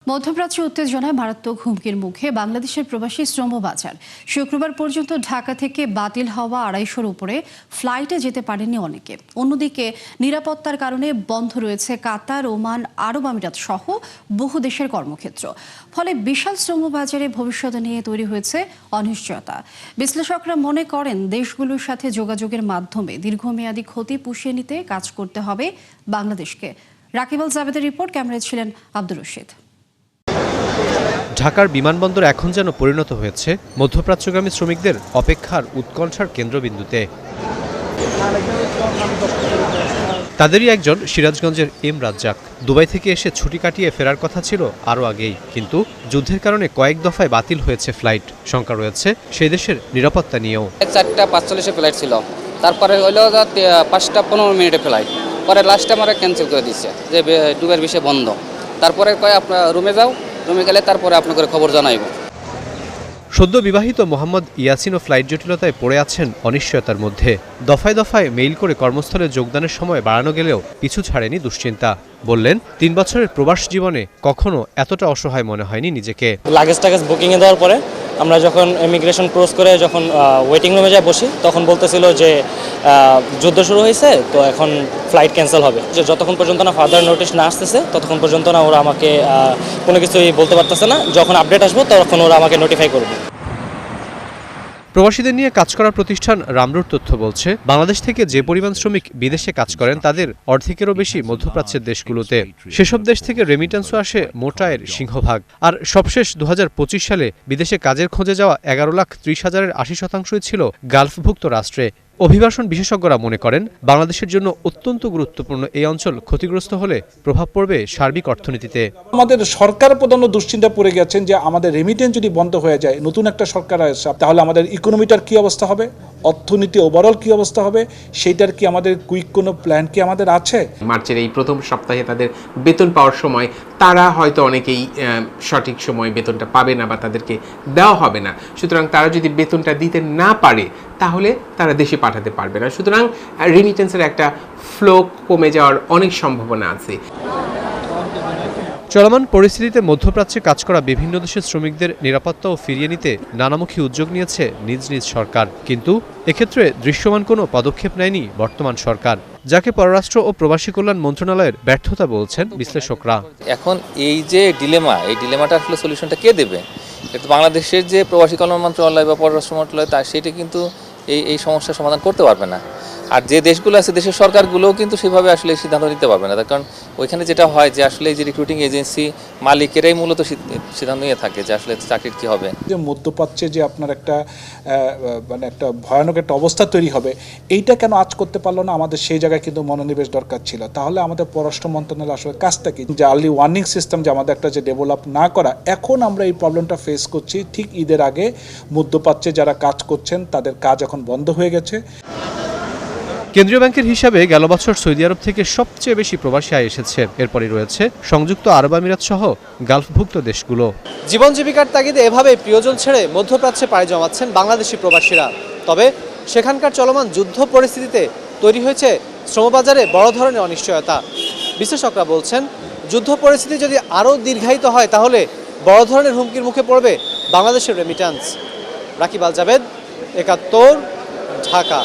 মধ্যপ্রাচ্যে উত্তেজনায় মারাত্মক হুমকির মুখে বাংলাদেশের প্রবাসী শ্রম বাজার। শুক্রবার পর্যন্ত ঢাকা থেকে বাতিল হওয়া ২৫০-র উপরে ফ্লাইটে যেতে পারেনি অনেকে। অন্যদিকে নিরাপত্তার কারণে বন্ধ রয়েছে কাতার, ওমান, আরব আমিরাত সহ বহু দেশের কর্মক্ষেত্র। ফলে বিশাল শ্রম বাজারে ভবিষ্যৎ নিয়ে তৈরি হয়েছে অনিশ্চয়তা। বিশ্লেষকরা মনে করেন দেশগুলোর সাথে যোগাযোগের মাধ্যমে দীর্ঘমেয়াদী ক্ষতি পুষিয়ে নিতে কাজ করতে হবে বাংলাদেশকে। রাকিব আল জাবেদের রিপোর্ট, ক্যামেরায় ছিলেন আব্দুর রশিদ। ঢাকার বিমানবন্দর এখন যেন পরিণত হয়েছে মধ্যপ্রাচ্যগামী শ্রমিকদের অপেক্ষার উৎকণ্ঠার কেন্দ্রবিন্দুতে। তাদেরই একজন সিরাজগঞ্জের এম রাজ্জাক। দুবাই থেকে এসে ছুটি কাটিয়ে ফেরার কথা ছিল আরও আগেই, কিন্তু যুদ্ধের কারণে কয়েক দফায় বাতিল হয়েছে ফ্লাইট। শঙ্কা রয়েছে সেই দেশের নিরাপত্তা নিয়েও। 4:45 ফ্লাইট ছিল, তারপরে হলো 5:15 ফ্লাইট, পরে লাস্টে আমরা ক্যান্সেল করে দিচ্ছে যে দুবাইয়ের বিষয়ে বন্ধ। তারপরে কয় আপনার রুমে যাও, রুমে গেলে তারপরে আপনাদের খবর জানাইব। সদ্য বিবাহিত মোহাম্মদ ইয়াসিনও ফ্লাইট জটিলতায় পড়ে আছেন অনিশ্চয়তার মধ্যে। দফায় দফায় মেইল করে কর্মস্থলে যোগদানের সময় বাড়ানো গেলেও পিছু ছাড়েনি দুশ্চিন্তা। বললেন, 3 বছরের প্রবাস জীবনে কখনো এতটা অসহায় মনে হয়নি নিজেকে। লাগেজ টাগেজ বুকিংয়ে দেওয়ার পরে আমরা যখন ইমিগ্রেশন ক্রস করে যখন ওয়েটিং রুমে যাই বসি, তখন বলতেছিল যে যুদ্ধ শুরু হয়েছে, তো এখন ফ্লাইট ক্যান্সেল হবে। যে যতক্ষণ পর্যন্ত না ফার্দার নোটিশ না আসতেছে ততক্ষণ পর্যন্ত না ওরা আমাকে কোনো কিছুই বলতে পারতেছে না। যখন আপডেট আসবো তখন ওরা আমাকে নোটিফাই করবে। প্রবাসীদের নিয়ে কাজ করা প্রতিষ্ঠান রামরুর তথ্য বলছে, বাংলাদেশ থেকে যে পরিমাণ শ্রমিক বিদেশে কাজ করেন তাদের অর্ধেকেরও বেশি মধ্যপ্রাচ্যের দেশগুলোতে। সেসব দেশ থেকে রেমিটেন্সও আসে মোটায়ের সিংহভাগ। আর সবশেষ 2025 সালে বিদেশে কাজের খোঁজে যাওয়া 11,30,000-এর 80% ছিল গালফভুক্ত রাষ্ট্রে। অভিবাসন বিশেষজ্ঞরা মনে করেন, বাংলাদেশের জন্য অত্যন্ত গুরুত্বপূর্ণ এই অঞ্চল ক্ষতিগ্রস্ত হলে প্রভাব পড়বে সার্বিক অর্থনীতিতে। আমাদের সরকার প্রধান দুশ্চিন্তা পড়ে গেছেন যে আমাদের রেমিটেন্স যদি বন্ধ হয়ে যায়, নতুন একটা সরকার আসে, তাহলে আমাদের ইকোনমিটার কি অবস্থা হবে, অর্থনীতি ওভারঅল কি অবস্থা হবে, সেইটার কি আমাদের কুইক কোনো প্ল্যান কি আমাদের আছে? মার্চের এই প্রথম সপ্তাহে তাদের বেতন পাওয়ার সময় তারা হয়তো অনেকেই সঠিক সময় বেতনটা পাবে না বা তাদেরকে দেওয়া হবে না। সুতরাং তারা যদি বেতনটা দিতে না পারে তাহলে তারা দেশে পাঠাতে পারবে না। সুতরাং রেমিটেন্সের একটা ফ্লো কমে যাওয়ার অনেক সম্ভাবনা আছে। চলমান পরিস্থিতিতে মধ্যপ্রাচ্যে কাজ করা বিভিন্ন দেশের শ্রমিকদের নিরাপত্তাও ফিরিয়ে নিতে নানামুখী উদ্যোগ নিয়েছে নিজ নিজ সরকার, কিন্তু এক্ষেত্রে দৃশ্যমান কোনো পদক্ষেপ নেয়নি বর্তমান সরকার, যাকে পররাষ্ট্র ও প্রবাসী কল্যাণ মন্ত্রণালয়ের ব্যর্থতা বলছেন বিশ্লেষকরা। এখন এই যে ডিলেমা, এই ডিলেমাটা আসলে সলিউশনটা কে দেবে? এটা বাংলাদেশের যে প্রবাসী কল্যাণ মন্ত্রণালয় বা পররাষ্ট্র মন্ত্রণালয়, তার সেটা কিন্তু এই সমস্যার সমাধান করতে পারবে না। আর যে দেশগুলো আছে, দেশের সরকারগুলোও কিন্তু সেভাবে আসলে সিদ্ধান্ত নিতে পারবে না। তার কারণ ওইখানে যেটা হয় যে আসলে এই যে রিক্রুটিং এজেন্সি মালিকেরাই মূলত সিদ্ধান্ত নিয়ে থাকে যে আসলে চাকরির কি হবে। যে মধ্যপ্রাচ্যে যে আপনার একটা মানে একটা ভয়ানক একটা অবস্থা তৈরি হবে, এইটা কেন আজ করতে পারলো না? আমাদের সেই জায়গায় কিন্তু মনোনিবেশ দরকার ছিল। তাহলে আমাদের পররাষ্ট্র মন্ত্রণালয় আসলে কাজটা কি, যে আর্লি ওয়ার্নিং সিস্টেম যে আমাদের একটা যে ডেভেলপ না করা, এখন আমরা এই প্রবলেমটা ফেস করছি। ঠিক ঈদের আগে মধ্যপ্রাচ্যে যারা কাজ করছেন তাদের কাজ এখন বন্ধ হয়ে গেছে। কেন্দ্রীয় ব্যাংকের হিসাবে গেল বছর সৌদি আরব থেকে সবচেয়ে বেশি প্রবাসী আয় এসেছে। এরপরই রয়েছে সংযুক্ত আরব আমিরাত সহ গালফভুক্ত দেশগুলো। জীবন জীবিকার তাগিদে এভাবে প্রিয়জন ছেড়ে মধ্যপ্রাচ্যে পাড়ি জমাচ্ছেন বাংলাদেশি প্রবাসীরা। তবে সেখানকার চলমান যুদ্ধ পরিস্থিতিতে তৈরি হয়েছে শ্রমবাজারে বড় ধরনের অনিশ্চয়তা। বিশ্লেষকরা বলছেন, যুদ্ধ পরিস্থিতি যদি আরও দীর্ঘায়িত হয় তাহলে বড় ধরনের হুমকির মুখে পড়বে বাংলাদেশের রেমিটেন্স। রাকিব আল জাবেদ, 71, ঢাকা।